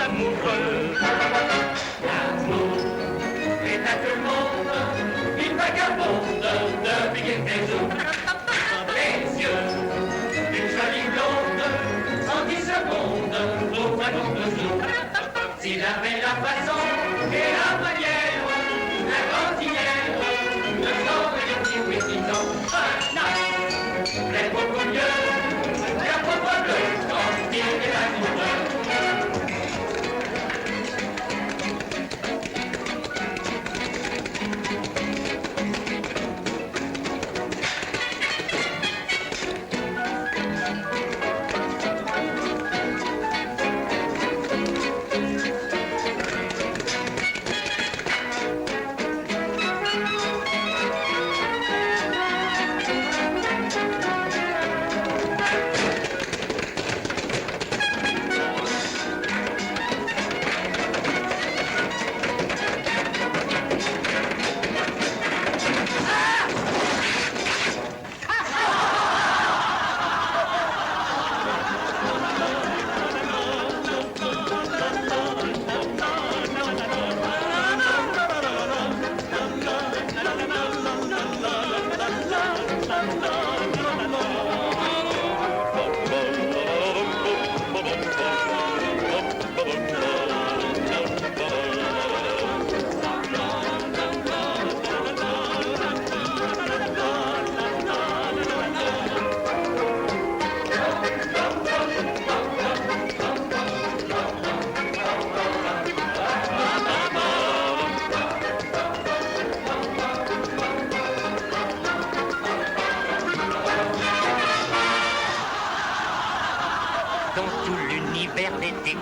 amoureux. L'amour est à tout le monde, il vagabonde depuis quelques jours. Les yeux d'une jolie blonde, en 10 secondes, au wagon de jour. S'il avait la façon et la manière, la cantinière, le sang et les petits pétitons, un âge, c'est beaucoup mieux, la pauvre bleue, quand il est amoureux.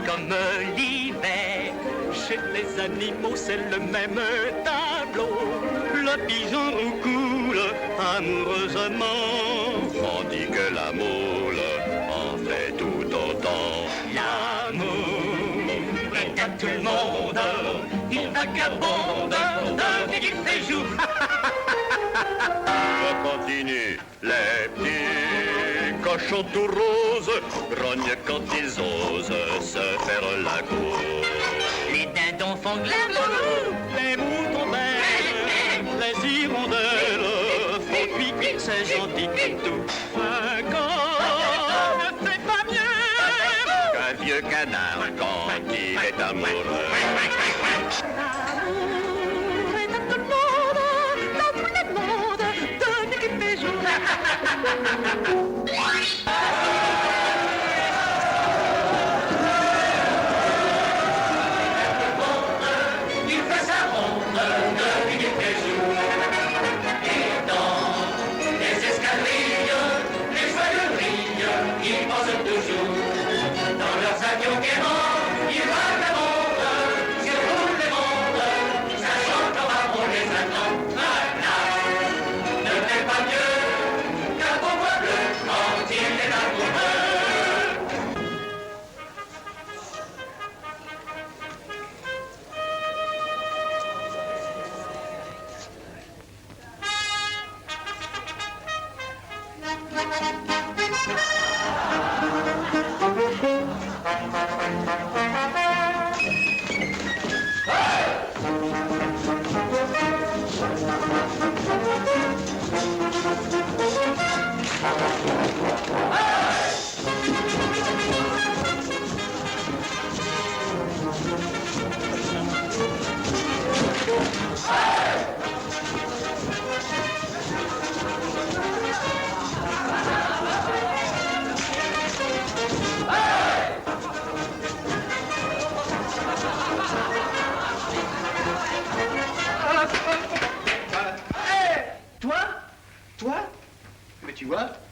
Comme l'hiver, chez les animaux c'est le même tableau. Le pigeon roucoule amoureusement, tandis que la moule en fait tout autant. L'amour est à tout le monde, il vagabonde depuis qu'il fait jour. Je continue, les petits cochons tout roses grognent quand ils osent se faire la cour. Les dindons font glamour, les moutons belles, les hirondelles font pique, c'est gentil comme tout. Un corps ne fait pas mieux qu'un vieux canard quand il est amoureux. L'amour est à tout le monde, dans tout le monde, depuis qu'il fait jour.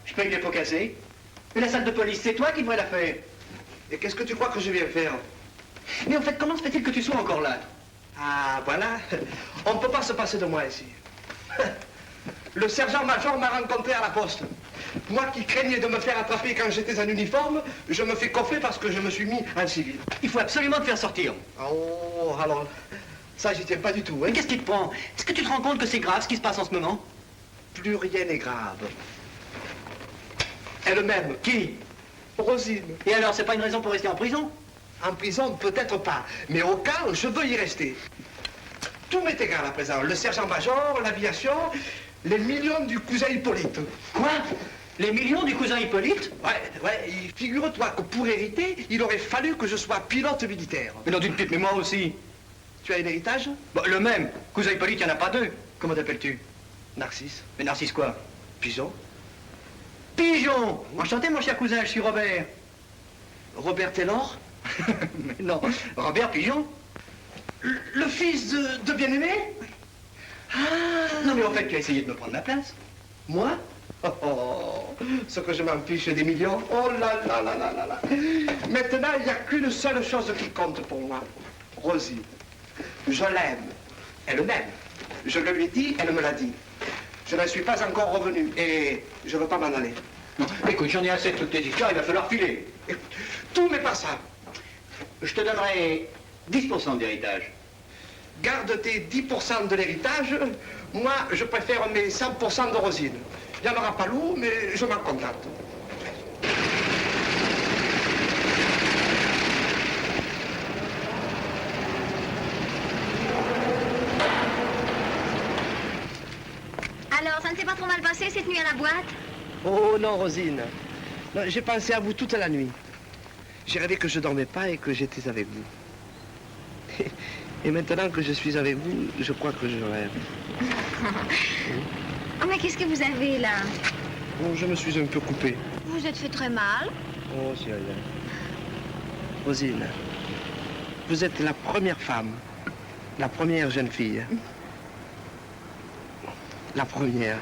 Je paye les pots cassés. Mais la salle de police, c'est toi qui devrais la faire. Et qu'est-ce que tu crois que je viens faire? Mais en fait, comment se fait-il que tu sois encore là? Ah, voilà. On ne peut pas se passer de moi ici. Le sergent-major m'a rencontré à la poste. Moi qui craignais de me faire attraper quand j'étais en uniforme, je me fais coffrer parce que je me suis mis en civil. Il faut absolument te faire sortir. Oh, alors, ça, j'y tiens pas du tout, hein. Mais qu'est-ce qui te prend? Est-ce que tu te rends compte que c'est grave ce qui se passe en ce moment? Plus rien n'est grave. Elle-même. Qui? Rosine. Et alors, c'est pas une raison pour rester en prison? En prison, peut-être pas. Mais au cas, je veux y rester. Tout m'est égal à présent. Le sergent-major, l'aviation, les millions du cousin Hippolyte. Quoi? Les millions du cousin Hippolyte? Ouais, et figure-toi que pour hériter, il aurait fallu que je sois pilote militaire. Mais non, d'une pipe, mais moi aussi. Tu as un héritage? Bon, le même. Cousin Hippolyte, il n'y en a pas deux. Comment t'appelles-tu? Narcisse. Mais Narcisse quoi? Pigeon. Pigeon! Enchanté, mon cher cousin, je suis Robert. Robert Taylor. Mais non, Robert Pigeon. Le fils de bien-aimé? Non, mais en fait, tu as essayé de me prendre ma place. Moi? Oh, ce que je m'en fiche des millions. Oh là là là là là là. Maintenant, il n'y a qu'une seule chose qui compte pour moi. Rosie. Je l'aime. Elle m'aime. Je le lui ai dit, elle me l'a dit. Je n'en suis pas encore revenu et je ne veux pas m'en aller. Non, écoute, j'en ai assez de toutes tes histoires, il va falloir filer. Tout m'est pas ça. Je te donnerai 10% d'héritage. Garde tes 10% de l'héritage. Moi, je préfère mes 100% de Rosine. Il n'y en aura pas lourd, mais je m'en contente. Alors, ça ne s'est pas trop mal passé cette nuit à la boîte? Oh non, Rosine. Non, j'ai pensé à vous toute la nuit. J'ai rêvé que je dormais pas et que j'étais avec vous. Et maintenant que je suis avec vous, je crois que je rêve. Oh, mais qu'est-ce que vous avez là? Oh, je me suis un peu coupé. Vous vous êtes fait très mal? Oh, c'est rien. Rosine, vous êtes la première femme, la première jeune fille. La première.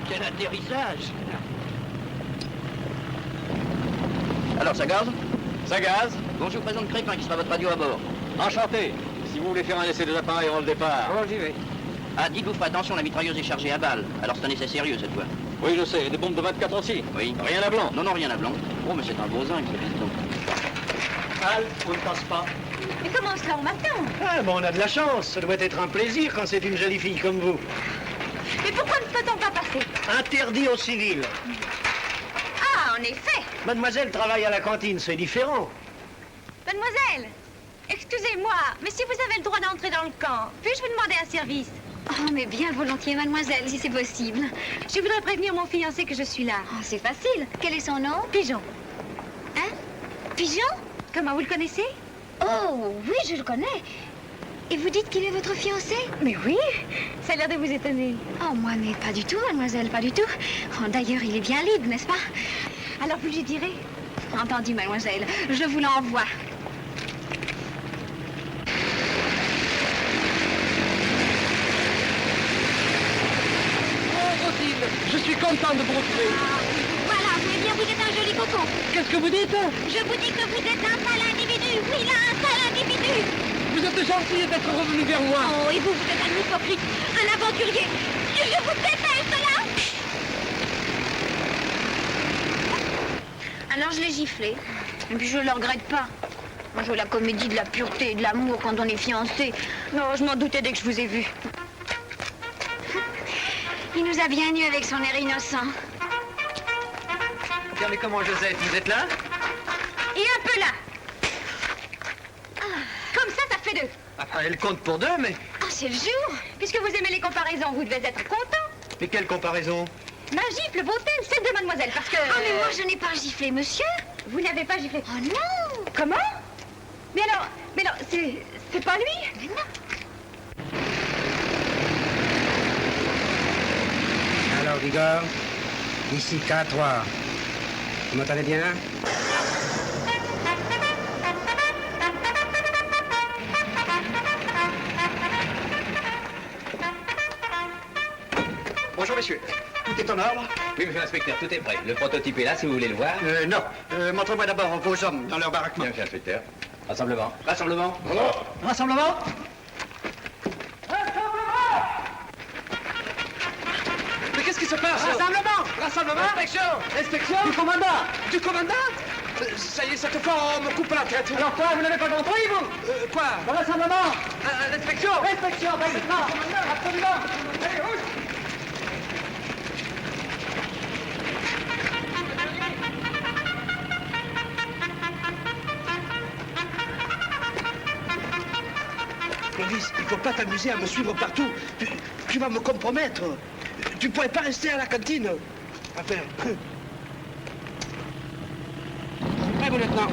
Quel atterrissage! Alors, ça gaze? Ça gaz. Bon, je vous présente Crépin qui sera votre radio à bord. Enchanté. Si vous voulez faire un essai des appareils avant le départ. Oh, j'y vais. Ah, dites-vous, faites attention, la mitrailleuse est chargée à balles. Alors c'est un essai sérieux cette fois. Oui, je sais. Des bombes de 24 aussi. Oui. Rien à blanc. Non, non, rien à blanc. Oh, mais c'est un beau zinc, ce piston. Al, on ne passe pas. Mais comment cela, on m'attend? Ah, bon, on a de la chance. Ça doit être un plaisir quand c'est une jolie fille comme vous. Mais pourquoi ne peut-on pas passer? Interdit aux civils. Ah, en effet. Mademoiselle travaille à la cantine, c'est différent. Mademoiselle, excusez-moi, mais si vous avez le droit d'entrer dans le camp, puis-je vous demander un service? Oh, mais bien volontiers, mademoiselle, si c'est possible. Je voudrais prévenir mon fiancé que je suis là. Oh, c'est facile. Quel est son nom? Pigeon. Hein? Pigeon? Comment, vous le connaissez? Oh, oui, je le connais. Et vous dites qu'il est votre fiancé? Mais oui, ça a l'air de vous étonner. Oh, moi, mais pas du tout, mademoiselle, pas du tout. Oh, d'ailleurs, il est bien libre, n'est-ce pas? Alors, vous lui direz? Entendu, mademoiselle, je vous l'envoie. Oh, Rosine, je suis content de vous retrouver. Voilà, eh bien, vous êtes un joli coco. Qu'est-ce que vous dites? Je vous dis que vous êtes un sale individu. Oui, là, un sale individu. Vous êtes gentil d'être revenu vers moi. Oh, et vous, vous êtes un hypocrite, un aventurier. Je vous déteste, là. Alors, je l'ai giflé. Et puis, je le regrette pas. Moi, je veux la comédie de la pureté et de l'amour quand on est fiancés. Non, je m'en doutais dès que je vous ai vu. Il nous a bien eu avec son air innocent. Tiens, mais comment Josette, vous êtes là? Et un peu là. Comme ça fait deux. Enfin, elle compte pour deux, mais... Ah, c'est le jour. Puisque vous aimez les comparaisons, vous devez être content. Mais quelle comparaison? Ma gifle vaut celle de mademoiselle, parce que... Oh, mais moi, je n'ai pas giflé, monsieur. Vous n'avez pas giflé? Oh, non. Comment? Mais alors, c'est pas lui? Mais non. Alors, Vigor, ici K3. Vous m'entendez bien? Bonjour, messieurs. Tout est en ordre? Oui, monsieur l'inspecteur, tout est prêt. Le prototype est là, si vous voulez le voir. Non. Montrez-moi d'abord vos hommes dans leur baraquement. Bien, monsieur l'inspecteur. Rassemblement. Rassemblement. Rassemblement. Mais qu'est-ce qui se passe? Rassemblement. Rassemblement? Inspection. Inspection? Du commandant. Du commandant? Ça y est, cette fois, on me coupe la tête. Alors quoi, vous n'avez pas compris, vous? Quoi? Dans l'assemblement. L'inspection. Inspection, maintenant. Absolument. Allez, rouge. Clovis, il faut pas t'amuser à me suivre partout. Tu vas me compromettre. Tu pourrais pas rester à la cantine. Enfin... Prêt, mon lieutenant?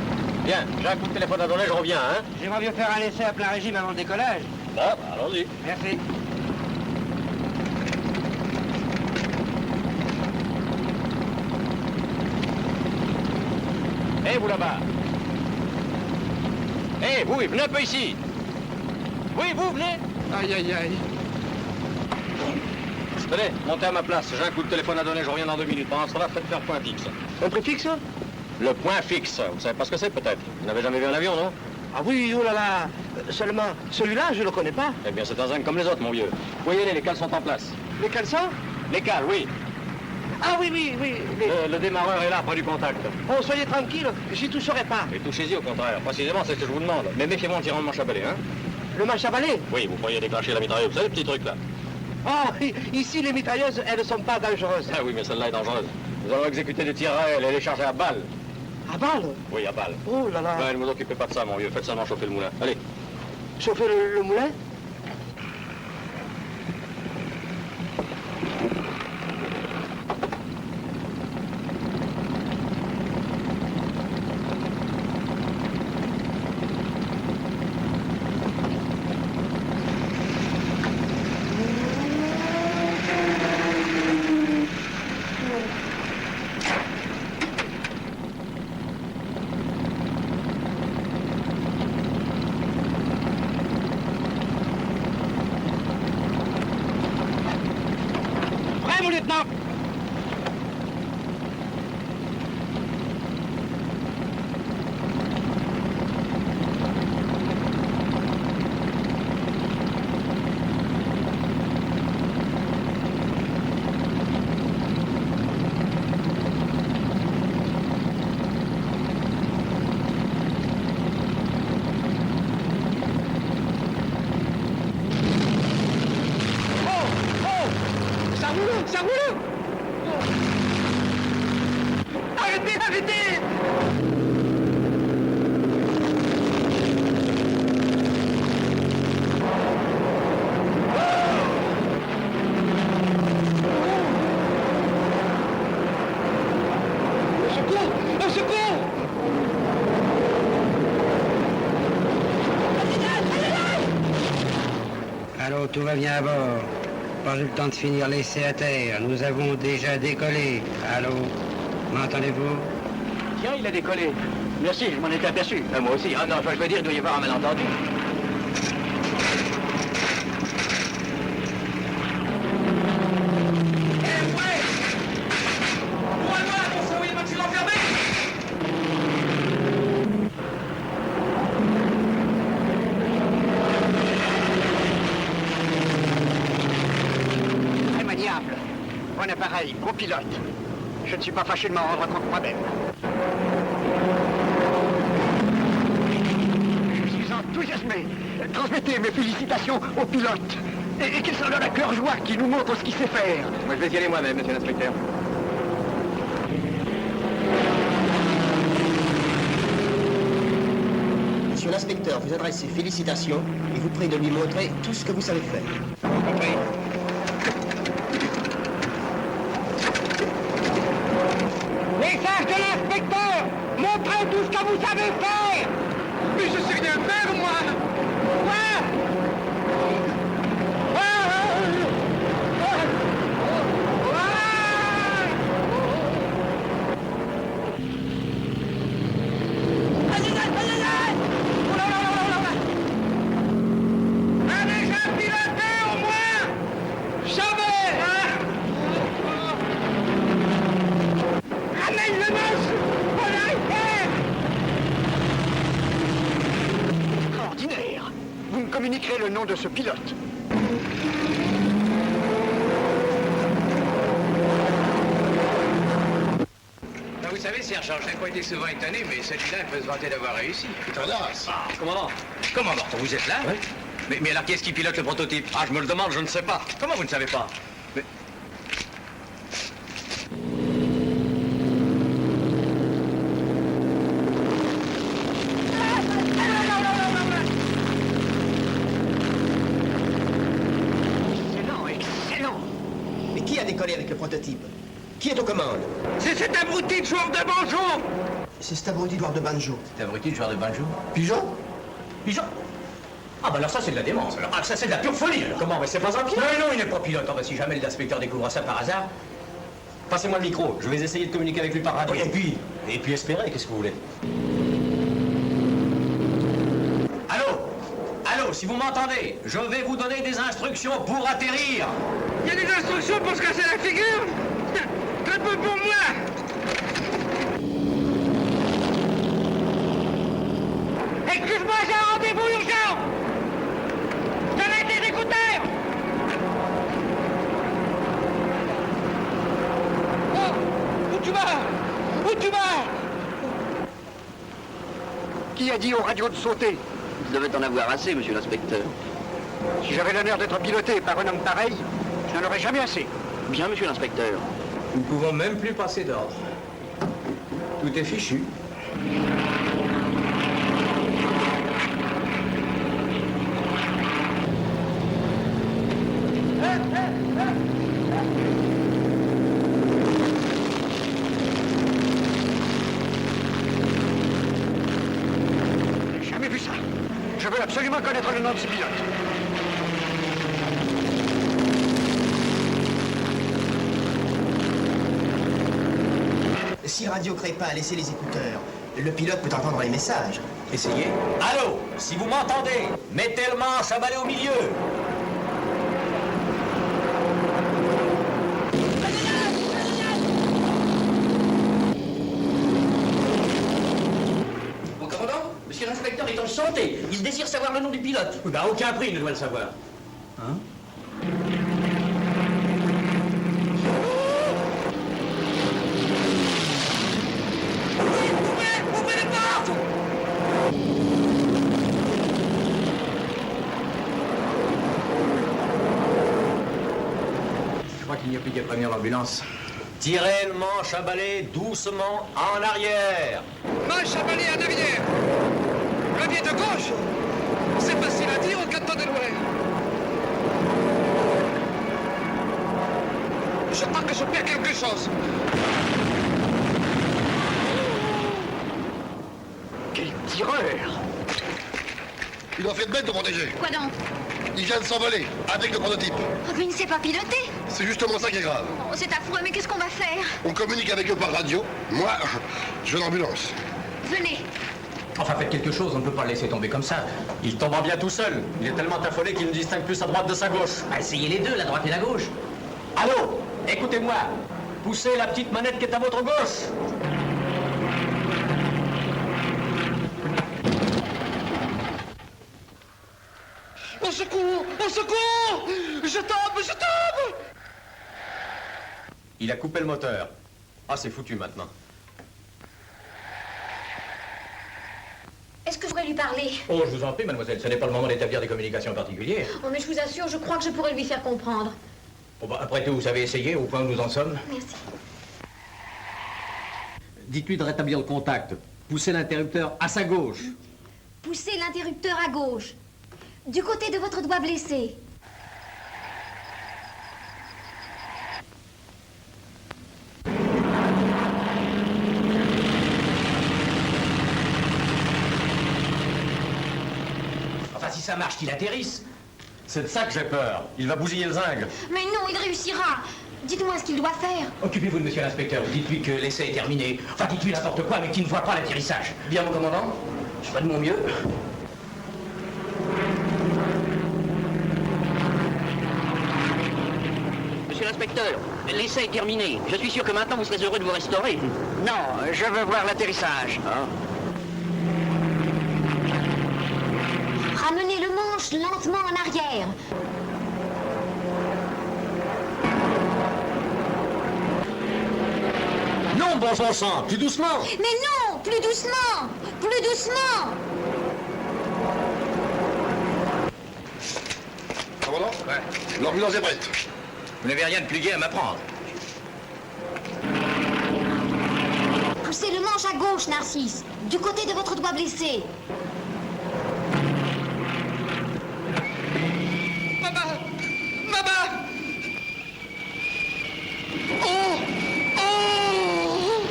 Bien, j'ai un coup de téléphone à donner, je reviens, hein. J'aimerais bien faire un essai à plein régime avant le décollage. Bon, allons-y. Merci. Hé, vous là-bas. Hé, vous, venez un peu ici. Oui, vous, venez. Aïe, aïe, aïe. Tenez, montez à ma place. J'ai un coup de téléphone à donner, je reviens dans 2 minutes. Pendant ce temps-là, faites faire point fixe. Un préfixe? Le point fixe, vous savez pas ce que c'est, peut-être? Vous n'avez jamais vu un avion, non? Ah oui, oh là là. Seulement, celui-là, je le connais pas. Eh bien, c'est un zinc comme les autres, mon vieux. Voyez-les, les cales sont en place. Les caleçons? Les cales, oui. Ah oui, oui, oui. Le démarreur est là, pas du contact. Oh, soyez tranquille, j'y toucherai pas. Et touchez-y, au contraire. Précisément, c'est ce que je vous demande. Mais méfiez-moi en tirant le manche à balai, hein? Le manche à balai? Oui, vous pourriez déclencher la mitrailleuse. Vous savez, le petit truc, là? Ah, ici, les mitrailleuses, elles ne sont pas dangereuses. Ah oui, mais celle-là est dangereuse. Nous allons exécuter des tirs à elle et les charger à balles. À balle? Oui, à balles. Oh là là. Ouais, ne vous occupez pas de ça, mon vieux. Faites seulement chauffer le moulin. Allez. Chauffer le moulin? Prêt, mon lieutenant? Ça roule, ça roule! Arrêtez, arrêtez! Au secours! Au secours! Allô, tout va bien à bord. Pas eu le temps de finir l'essai à terre. Nous avons déjà décollé. Allô, m'entendez-vous? Tiens, il a décollé. Merci, je m'en étais aperçu. Moi aussi. Ah non, je veux dire, il doit y avoir un malentendu. Très maniable. Bon appareil, bon pilote. Je ne suis pas fâché de m'en rendre compte moi-même. Je suis enthousiasmé. Transmettez mes félicitations au pilote. Et qu'il s'en donne à cœur joie qui nous montre ce qu'il sait faire. Moi, je vais y aller moi-même, monsieur l'inspecteur. Monsieur l'inspecteur vous adresse ses félicitations et vous prie de lui montrer tout ce que vous savez faire. Compris. Message de l'inspecteur! Montrez tout ce que vous savez faire! Mais je sais rien faire, moi! Extraordinaire! Vous me communiquerez le nom de ce pilote. Ben, vous savez, sergent, je n'ai pas été souvent étonné, mais celui-là, il peut se vanter d'avoir réussi. Étonnasse. Ah, commandant. Commandant, vous êtes là? Oui. Mais alors, qu'est-ce qui pilote le prototype? Ah, je me le demande, je ne sais pas. Comment vous ne savez pas? Mais... Excellent. Mais qui a décollé avec le prototype? Qui est aux commandes? C'est cet abruti de joueur de banjo. C'est cet abruti de joueur de banjo. C'est abruti, le joueur de banjo? Pigeon? Pigeon? Ah, bah alors ça, c'est de la démence. Alors. Ah, ça, c'est de la pure folie. Alors. Comment? Mais c'est pas un pied. Non, il n'est pas pilote. Ah, bah, si jamais l'inspecteur découvre ça par hasard... Passez-moi le micro, je vais essayer de communiquer avec lui par radio. Oui, Et puis espérer, qu'est-ce que vous voulez? Allô, si vous m'entendez, je vais vous donner des instructions pour atterrir. Il y a des instructions pour se casser la figure. Très peu pour moi. Excuse-moi, j'ai un rendez-vous urgent. Donnez tes écouteurs. Oh, où tu vas? Où tu vas? Qui a dit aux radios de sauter? Vous devez en avoir assez, monsieur l'inspecteur. Si j'avais l'honneur d'être piloté par un homme pareil, je n'en aurais jamais assez. Bien, monsieur l'inspecteur. Nous ne pouvons même plus passer d'ordre. Tout est fichu. J'ai jamais vu ça. Je veux absolument connaître le nom de ce pilote. Si Radio Crépa a laissé les écouteurs, le pilote peut entendre les messages. Essayez. Allô, si vous m'entendez, mettez le manche à balai au milieu. Mon commandant, monsieur l'inspecteur est enchanté. Il désire savoir le nom du pilote. Oui, bah, à aucun prix, il ne doit le savoir. Hein? Je crois qu'il n'y a plus qu'à prévenir l'ambulance. Tirez le manche à balai doucement en arrière. Manche à balai en arrière. Clavier de gauche. C'est facile à dire au canton de loin. Je crois que je perds quelque chose. Quel tireur! Il doit faire bête de protéger. Quoi donc? Il vient de s'envoler avec le prototype. Oh, mais il ne sait pas piloter. C'est justement ça qui est grave. Oh, c'est affreux, mais qu'est-ce qu'on va faire? On communique avec eux par radio. Moi, je veux l'ambulance. Venez. Enfin, faites quelque chose, on ne peut pas le laisser tomber comme ça. Il tombera bien tout seul. Il est tellement affolé qu'il ne distingue plus sa droite de sa gauche. Bah, essayez les deux, la droite et la gauche. Allô, écoutez-moi. Poussez la petite manette qui est à votre gauche. Au secours! Au secours! Je tombe! Je tombe! Il a coupé le moteur. Ah, c'est foutu maintenant. Est-ce que je pourrais lui parler? Oh, je vous en prie, mademoiselle, ce n'est pas le moment d'établir des communications particulières. Oh, mais je vous assure, je crois que je pourrais lui faire comprendre. Bon, bah, après tout, vous savez essayer au point où nous en sommes. Merci. Dites-lui de rétablir le contact. Poussez l'interrupteur à sa gauche. Poussez l'interrupteur à gauche. Du côté de votre doigt blessé. Enfin, si ça marche, qu'il atterrisse. C'est de ça que j'ai peur. Il va bousiller le zinc. Mais non, il réussira. Dites-moi ce qu'il doit faire. Occupez-vous de monsieur l'inspecteur. Dites-lui que l'essai est terminé. Enfin, dites-lui n'importe quoi, mais qu'il ne voit pas l'atterrissage. Bien, mon commandant. Je ferai de mon mieux. Monsieur l'inspecteur, l'essai est terminé. Je suis sûr que maintenant vous serez heureux de vous restaurer. Non, je veux voir l'atterrissage. Ah. Ramenez le manche lentement en arrière. Non, bon sang, plus doucement. Mais non, plus doucement, plus doucement. Commandant? Ouais. L'ambulance est prête. Vous n'avez rien de plus gai à m'apprendre. Poussez le manche à gauche, Narcisse, du côté de votre doigt blessé. Maman! Maman! Oh! Oh!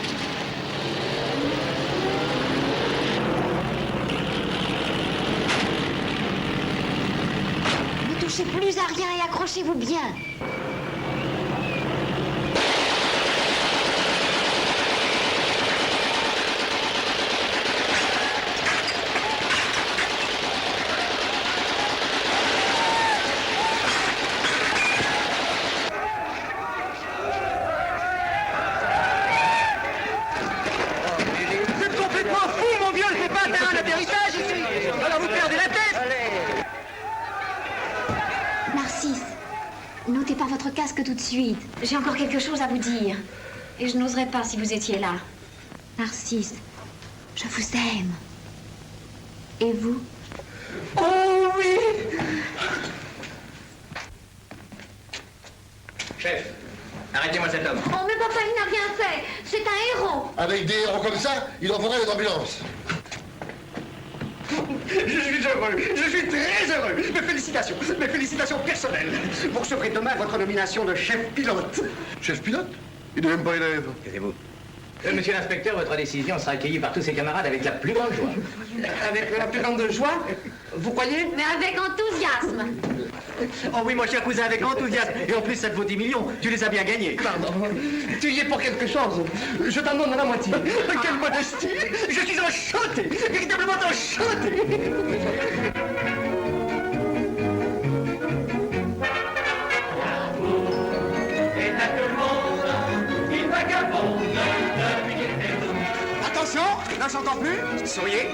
Ne touchez plus à rien et accrochez-vous bien. C'est complètement fou, mon vieux! C'est pas un terrain d'atterrissage ici! Alors vous perdez la tête! Narcisse, n'ôtez pas votre casque tout de suite. J'ai encore quelque chose à vous dire. Et je n'oserais pas si vous étiez là. Narcisse, je vous aime. Et vous? Oh oui! Chef, arrêtez-moi cet homme. Oh, mais papa, il n'a rien fait. C'est un héros. Avec des héros comme ça, il en faudrait une ambulance. Je suis heureux, je suis très heureux. Mes félicitations personnelles. Vous recevrez demain votre nomination de chef pilote. Chef pilote? Il n'est même pas élève. Taisez-vous. Monsieur l'inspecteur, votre décision sera accueillie par tous ses camarades avec la plus grande joie. Avec la plus grande joie, vous croyez? Mais avec enthousiasme. Oh oui, mon cher cousin, avec enthousiasme. Et en plus, ça te vaut 10 millions. Tu les as bien gagnés. Pardon. Tu y es pour quelque chose. Je t'en donne la moitié. Quelle modestie! Je suis enchanté, véritablement enchanté. Et à tout le monde, il vagabonde depuis qu'il est tout. Attention, là j'entends plus. Souriez.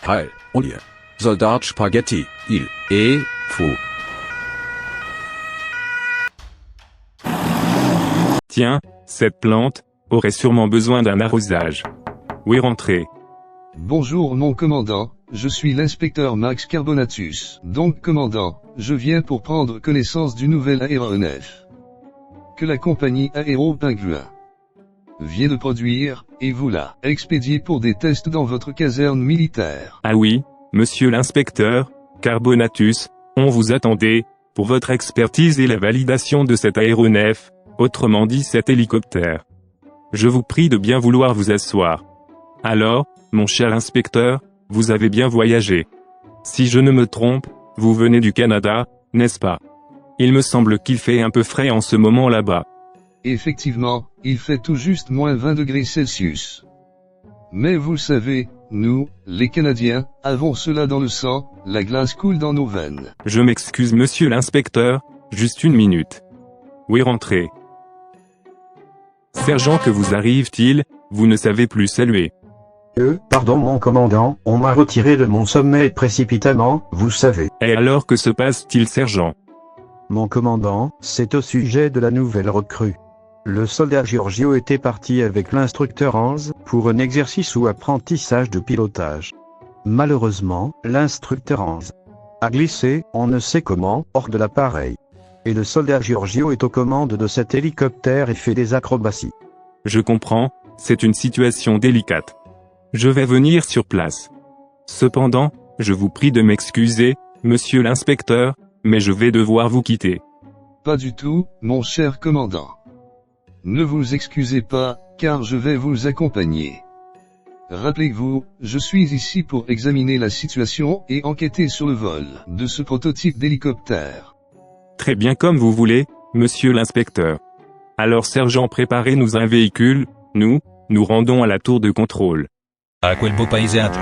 Heil, Olie. Soldat Spaghetti, il, fou. Tiens, cette plante aurait sûrement besoin d'un arrosage. Où est rentré? Bonjour mon commandant, je suis l'inspecteur Max Carbonatus. Donc commandant, je viens pour prendre connaissance du nouvel aéronef que la compagnie Aéro Pingouin vient de produire, et vous l'a expédié pour des tests dans votre caserne militaire. Ah oui, monsieur l'inspecteur Carbonatus, on vous attendait, pour votre expertise et la validation de cet aéronef, autrement dit cet hélicoptère. Je vous prie de bien vouloir vous asseoir. Alors, mon cher inspecteur, vous avez bien voyagé. Si je ne me trompe, vous venez du Canada, n'est-ce pas? Il me semble qu'il fait un peu frais en ce moment là-bas. Effectivement, il fait tout juste moins 20 degrés Celsius. Mais vous le savez, nous, les Canadiens, avons cela dans le sang, la glace coule dans nos veines. Je m'excuse monsieur l'inspecteur, juste une minute. Où est rentré? Sergent, que vous arrive-t-il? Vous ne savez plus saluer. Pardon mon commandant, on m'a retiré de mon sommet précipitamment, vous savez. Et alors que se passe-t-il sergent? Mon commandant, c'est au sujet de la nouvelle recrue. Le soldat Giorgio était parti avec l'instructeur Hans, pour un exercice ou apprentissage de pilotage. Malheureusement, l'instructeur Hans a glissé, on ne sait comment, hors de l'appareil. Et le soldat Giorgio est aux commandes de cet hélicoptère et fait des acrobaties. Je comprends, c'est une situation délicate. Je vais venir sur place. Cependant, je vous prie de m'excuser, monsieur l'inspecteur, mais je vais devoir vous quitter. Pas du tout, mon cher commandant. Ne vous excusez pas, car je vais vous accompagner. Rappelez-vous, je suis ici pour examiner la situation et enquêter sur le vol de ce prototype d'hélicoptère. Très bien comme vous voulez, monsieur l'inspecteur. Alors sergent, préparez-nous un véhicule, nous rendons à la tour de contrôle. A quel beau paesaggio.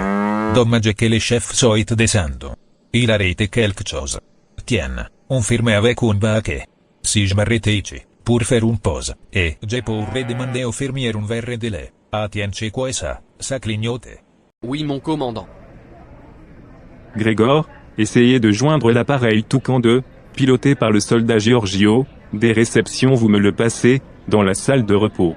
Dommage che les chefs soit descendo. Il arrête quelque chose. Tiens, on firme avec un baquet. Si je m'arrête ici, pour faire une pause, et je pourrais demander au fermier un verre de lait. Ah tiens, c'est quoi ça clignote. Oui mon commandant. Grégor, essayez de joindre l'appareil Toucan 2, piloté par le soldat Giorgio, des réceptions vous me le passez, dans la salle de repos.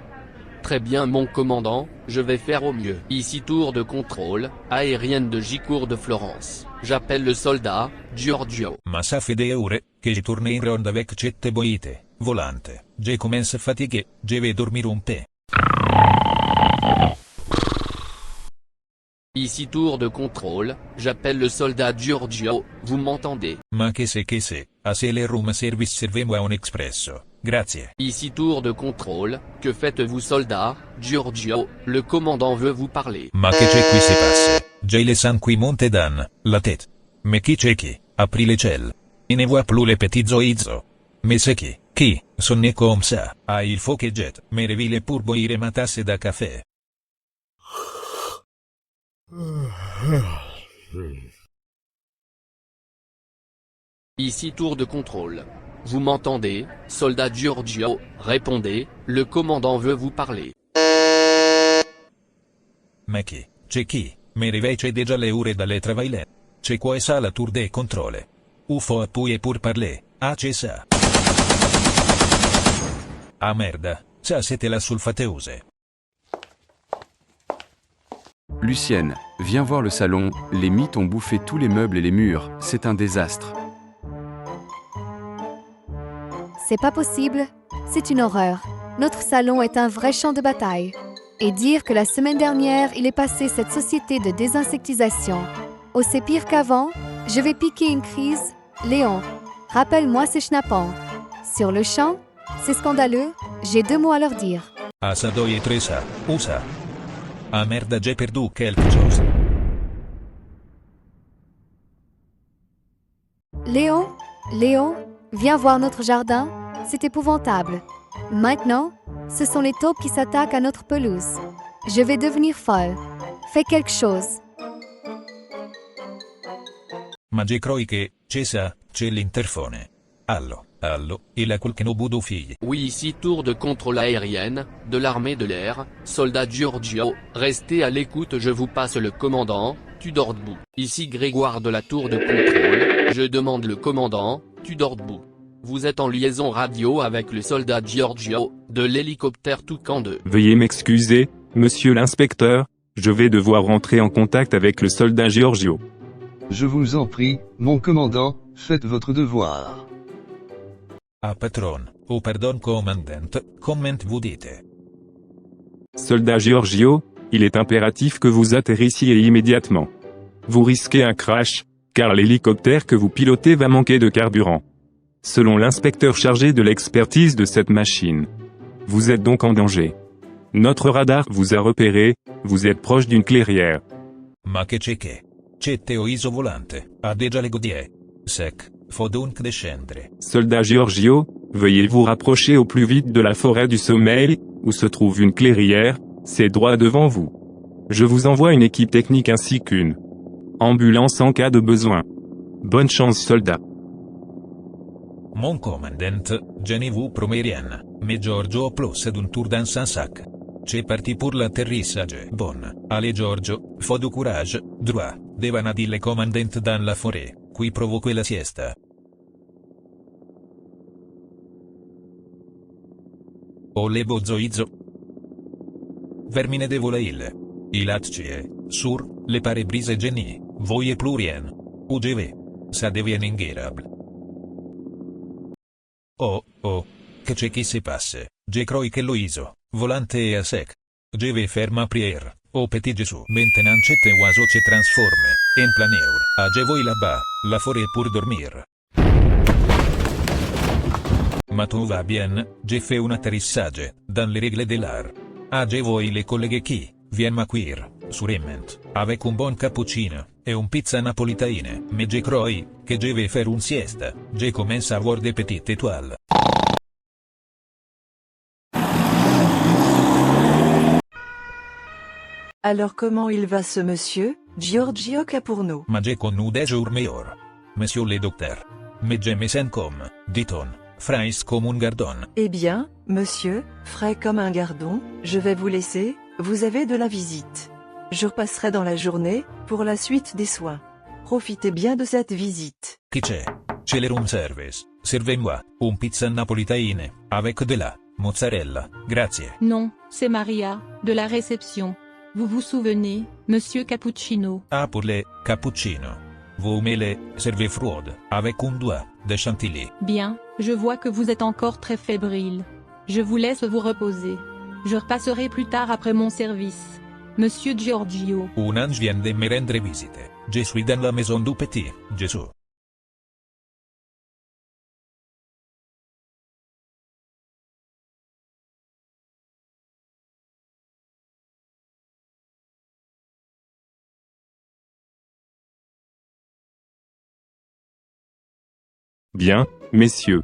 Très bien mon commandant, je vais faire au mieux. Ici tour de contrôle, aérienne de Gicourt de Florence. J'appelle le soldat, Giorgio. Ma ça fait des ore, que je tourne in ronde avec cette boite, volante. Je commence fatigué, je vais dormir un peu. Ici tour de contrôle, j'appelle le soldat Giorgio, vous m'entendez? Ma che c'est, assez les room service servez-moi un expresso, grazie. Ici tour de contrôle, que faites-vous soldat, Giorgio, le commandant veut vous parler. Ma che c'è qui se passe? J'ai le sang qui monte dans la tête. Mais qui c'è qui? Apri le ciel. Il ne voit plus les petits oiseaux. Mais c'est qui? Sonne comme ça. Ah il faut que jette, me réveille pour boire ma tasse de café. Ici tour de contrôle. Vous m'entendez, soldat Giorgio, répondez, le commandant veut vous parler. Ma qui? C'è qui? Me réveille c'è déjà le ore d'aller travailler. C'è quoi ça la tour de contrôle? Où faut appuyer pour parler? Ah c'è ça. Ah merde, ça c'était la sulfateuse. Lucienne, viens voir le salon, les mythes ont bouffé tous les meubles et les murs, c'est un désastre. C'est pas possible, c'est une horreur. Notre salon est un vrai champ de bataille. Et dire que la semaine dernière, il est passé cette société de désinsectisation. Oh, c'est pire qu'avant, je vais piquer une crise. Léon, rappelle-moi ces schnappants. Sur le champ, c'est scandaleux, j'ai 2 mots à leur dire. Ah ça doit être ça, ou ça. Ah merde, j'ai perdu quelque chose. Léon, viens voir notre jardin, c'est épouvantable. Maintenant, ce sont les taupes qui s'attaquent à notre pelouse. Je vais devenir folle. Fais quelque chose. Ma je crois que, c'è ça, c'è l'interphone. Allo, il a qualcuno bout fille. Oui ici tour de contrôle aérienne, de l'armée de l'air, soldat Giorgio, restez à l'écoute je vous passe le commandant, tu dors debout. Ici Grégoire de la tour de contrôle, je demande le commandant, tu dors debout. Vous êtes en liaison radio avec le soldat Giorgio, de l'hélicoptère Toucan 2. Veuillez m'excuser, monsieur l'inspecteur, je vais devoir rentrer en contact avec le soldat Giorgio. Je vous en prie, mon commandant, faites votre devoir. Ah patron, oh pardon commandant, comment vous dites? Soldat Giorgio, il est impératif que vous atterrissiez immédiatement. Vous risquez un crash, car l'hélicoptère que vous pilotez va manquer de carburant. Selon l'inspecteur chargé de l'expertise de cette machine. Vous êtes donc en danger. Notre radar vous a repéré, vous êtes proche d'une clairière. Ma che c'è che? C'è Teo isovolante, ha déjà le godier. Sec, faut donc descendre. Soldat Giorgio, veuillez vous rapprocher au plus vite de la forêt du sommeil, où se trouve une clairière, c'est droit devant vous. Je vous envoie une équipe technique ainsi qu'une ambulance en cas de besoin. Bonne chance soldat. Mon commandant, je ne vous promets rien, mais Giorgio plus d'un tour dans son sac. C'est parti pour l'atterrissage. Bon, allez Giorgio, faut du courage, droit, devan dire le commandant dans la forêt, qui provoque la siesta. Oh le bozoizo. Vermine de volail. Il atchie, sur, le pare-brise génie, voyez plus rien. Ou je vais. Ça devient ingérable. Oh, che c'è qui se passe? Je crois que l'oiseau, volante est à sec. je vais faire ma prière, au petit Jésus. Maintenant cet oiseau se transforme, en planeur. Je vais là-bas, la forêt pour dormir. Ma tout va bien, j'ai fait un atterrissage, dans les règles de l'art. Je vais les collègues qui, viennent m'accueillir, sûrement, avec un bon cappuccino, et une pizza napolitaine, mais je crois, que je vais faire une sieste, je commence à voir des petites étoiles. Alors comment il va ce monsieur, Giorgio Capurno? Ma j'ai connu des jours meilleurs. Monsieur le docteur. Mais je me sens comme, dit-on, frais comme un gardon. Eh bien, monsieur, frais comme un gardon, je vais vous laisser, vous avez de la visite. Je repasserai dans la journée, pour la suite des soins. Profitez bien de cette visite. Qui c'è? C'è le room service. Servez-moi, une pizza napolitaine, avec de la mozzarella, grazie. Non, c'est Maria, de la réception. Vous vous souvenez, monsieur Cappuccino? Ah, pour les cappuccino. Vous me les servez froides, avec un doigt de chantilly. Bien, je vois que vous êtes encore très fébrile. Je vous laisse vous reposer. Je repasserai plus tard après mon service. Monsieur Giorgio. Un ange vient de me rendre visite. Je suis dans la maison du petit Jésus. Bien, messieurs.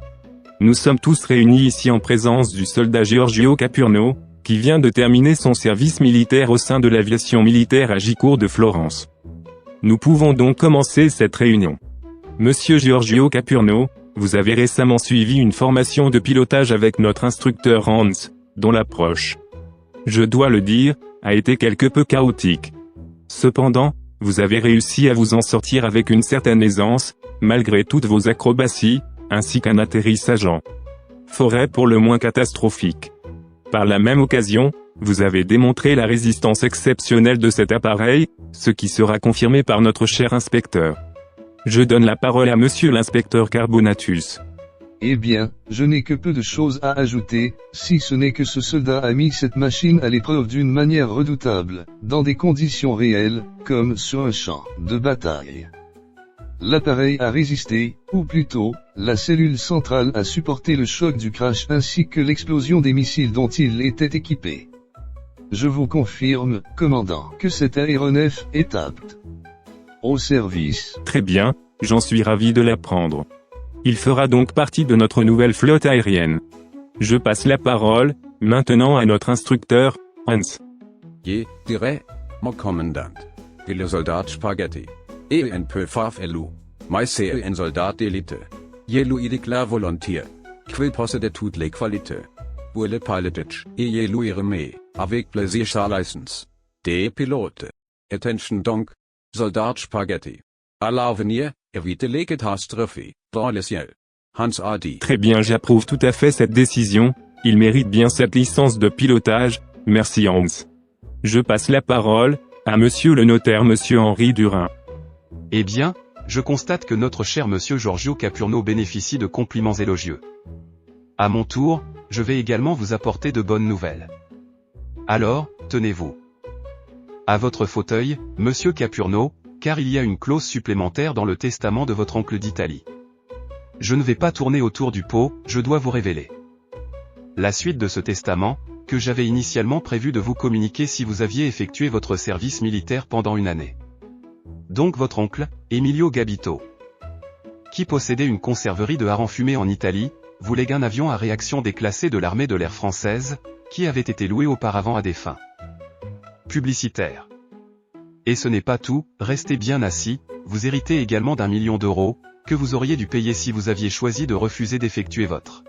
Nous sommes tous réunis ici en présence du soldat Giorgio Capurno, qui vient de terminer son service militaire au sein de l'aviation militaire à Gicourt de Florence. Nous pouvons donc commencer cette réunion. Monsieur Giorgio Capurno, vous avez récemment suivi une formation de pilotage avec notre instructeur Hans, dont l'approche, je dois le dire, a été quelque peu chaotique. Cependant, vous avez réussi à vous en sortir avec une certaine aisance, malgré toutes vos acrobaties, ainsi qu'un atterrissage en forêt pour le moins catastrophique. Par la même occasion, vous avez démontré la résistance exceptionnelle de cet appareil, ce qui sera confirmé par notre cher inspecteur. Je donne la parole à monsieur l'inspecteur Carbonatus. Eh bien, je n'ai que peu de choses à ajouter, si ce n'est que ce soldat a mis cette machine à l'épreuve d'une manière redoutable, dans des conditions réelles, comme sur un champ de bataille. L'appareil a résisté, ou plutôt, la cellule centrale a supporté le choc du crash ainsi que l'explosion des missiles dont il était équipé. Je vous confirme, commandant, que cet aéronef est apte au service. Très bien, j'en suis ravi de l'apprendre. Il fera donc partie de notre nouvelle flotte aérienne. Je passe la parole, maintenant à notre instructeur, Hans. Je dirais, mon commandant, que le soldat Spaghetti est un peu farfelu, mais c'est un soldat d'élite. Yellow est la volontaire, qui possède toutes les qualités pour le pilotage, et je lui remets, avec plaisir sa licence de pilote. Attention donc, soldat Spaghetti. À l'avenir, évitez les catastrophes dans le ciel. Hans a dit. Très bien, j'approuve tout à fait cette décision, il mérite bien cette licence de pilotage, merci Hans. Je passe la parole à monsieur le notaire, monsieur Henri Durin. Eh bien, je constate que notre cher monsieur Giorgio Capurno bénéficie de compliments élogieux. À mon tour, je vais également vous apporter de bonnes nouvelles. Alors, tenez-vous à votre fauteuil, monsieur Capurno, car il y a une clause supplémentaire dans le testament de votre oncle d'Italie. Je ne vais pas tourner autour du pot, je dois vous révéler la suite de ce testament, que j'avais initialement prévu de vous communiquer si vous aviez effectué votre service militaire pendant une année. Donc votre oncle, Emilio Gabito, qui possédait une conserverie de harengs fumés en Italie, vous lègue un avion à réaction déclassé de l'armée de l'air française, qui avait été loué auparavant à des fins publicitaires. Et ce n'est pas tout, restez bien assis, vous héritez également d'1 million d'euros, que vous auriez dû payer si vous aviez choisi de refuser d'effectuer votre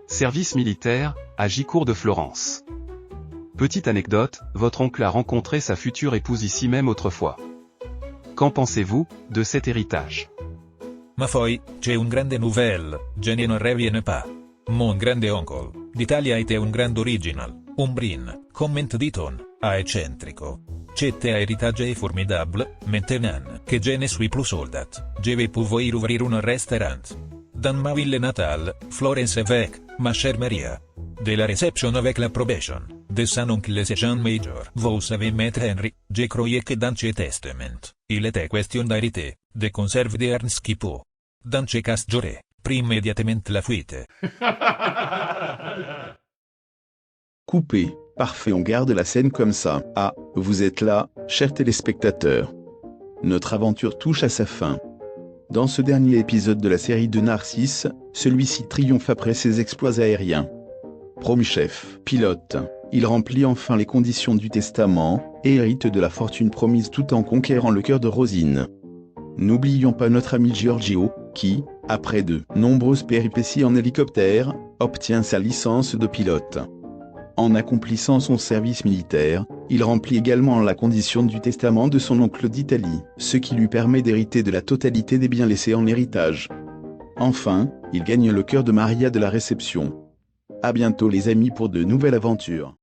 service militaire, à Gicourt de Florence. Petite anecdote, votre oncle a rencontré sa future épouse ici même autrefois. Qu'en pensez-vous, de cet héritage? Ma foi, c'è une grande nouvelle, je ne reviens pas. Mon grande oncle, d'Italia était un grand original, un brin, comment dit-on, a eccentrico. Cet héritage est formidable, maintenant que je ne suis plus soldat, je vais pouvoir ouvrir un restaurant. Dans ma ville natale, Florence avec, ma chère Maria. De la réception avec l'approbation de son oncle Jean Major. Vous savez, maître Henry, je croyais que dans ce testament, il était question d'arrêter, de conserver Ernst Kippo. Dans ce cas j'aurais pris immédiatement la fuite. Coupé. Parfait, on garde la scène comme ça. Ah, vous êtes là, chers téléspectateurs. Notre aventure touche à sa fin. Dans ce dernier épisode de la série de Narcisse, celui-ci triomphe après ses exploits aériens. Promu chef, pilote, il remplit enfin les conditions du testament, et hérite de la fortune promise tout en conquérant le cœur de Rosine. N'oublions pas notre ami Giorgio, qui, après de nombreuses péripéties en hélicoptère, obtient sa licence de pilote. En accomplissant son service militaire, il remplit également la condition du testament de son oncle d'Italie, ce qui lui permet d'hériter de la totalité des biens laissés en héritage. Enfin, il gagne le cœur de Maria de la réception. À bientôt les amis pour de nouvelles aventures.